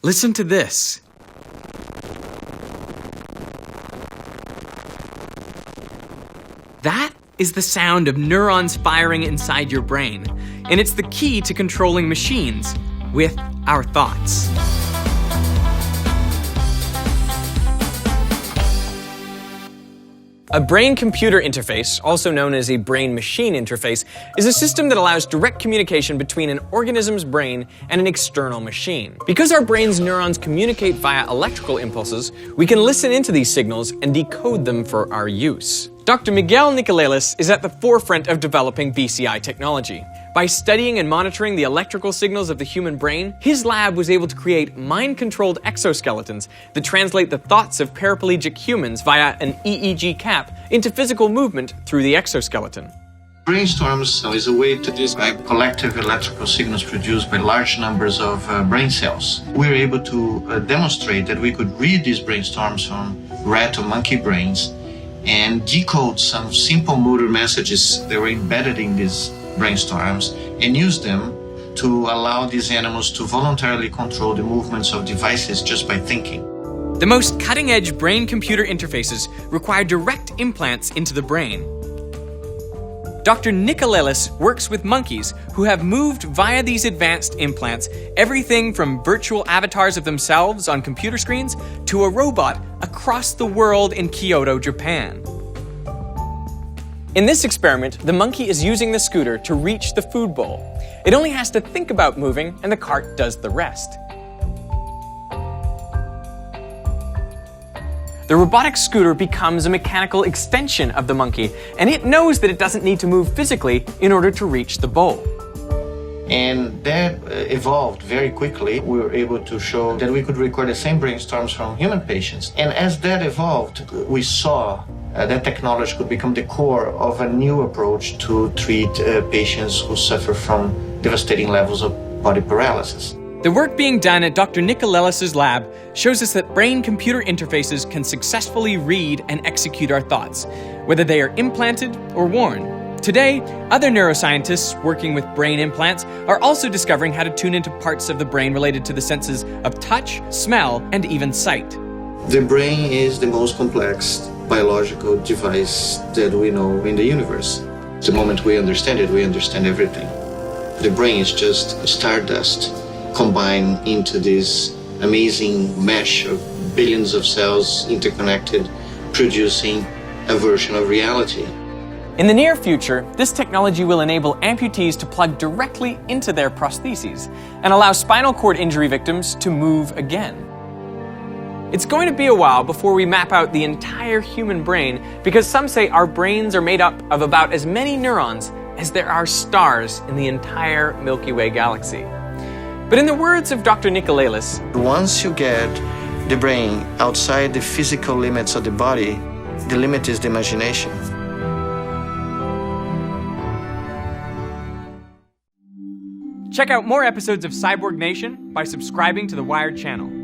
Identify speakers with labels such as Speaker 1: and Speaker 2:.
Speaker 1: Listen to this. That is the sound of neurons firing inside your brain, and it's the key to controlling machines with our thoughts. A brain-computer interface, also known as a brain-machine interface, is a system that allows direct communication between an organism's brain and an external machine. Because our brain's neurons communicate via electrical impulses, we can listen into these signals and decode them for our use. Dr. Miguel Nicolelis is at the forefront of developing BCI technology. By studying and monitoring the electrical signals of the human brain, his lab was able to create mind-controlled exoskeletons that translate the thoughts of paraplegic humans via an EEG cap into physical movement through the exoskeleton.
Speaker 2: Brainstorms is a way to describe collective electrical signals produced by large numbers of brain cells. We were able to demonstrate that we could read these brainstorms from rat or monkey brains and decode some simple motor messages that were embedded in these brainstorms and use them to allow these animals to voluntarily control the movements of devices just by thinking.
Speaker 1: The most cutting-edge brain-computer interfaces require direct implants into the brain. Dr. Nicolelis works with monkeys who have moved via these advanced implants everything from virtual avatars of themselves on computer screens to a robot across the world in Kyoto, Japan. In this experiment, the monkey is using the scooter to reach the food bowl. It only has to think about moving, and the cart does the rest. The robotic scooter becomes a mechanical extension of the monkey, and it knows that it doesn't need to move physically in order to reach the bowl.
Speaker 2: And that evolved very quickly. We were able to show that we could record the same brainstorms from human patients. And as that evolved, we saw that technology could become the core of a new approach to treat patients who suffer from devastating levels of body paralysis.
Speaker 1: The work being done at Dr. Nicolelis' lab shows us that brain-computer interfaces can successfully read and execute our thoughts, whether they are implanted or worn. Today, other neuroscientists working with brain implants are also discovering how to tune into parts of the brain related to the senses of touch, smell, and even sight.
Speaker 2: The brain is the most complex biological device that we know in the universe. The moment we understand it, we understand everything. The brain is just stardust combined into this amazing mesh of billions of cells interconnected, producing a version of reality.
Speaker 1: In the near future, this technology will enable amputees to plug directly into their prostheses and allow spinal cord injury victims to move again. It's going to be a while before we map out the entire human brain because some say our brains are made up of about as many neurons as there are stars in the entire Milky Way galaxy. But in the words of Dr. Nicolelis,
Speaker 2: once you get the brain outside the physical limits of the body, the limit is the imagination.
Speaker 1: check out more episodes of Cyborg Nation by subscribing to the Wired channel.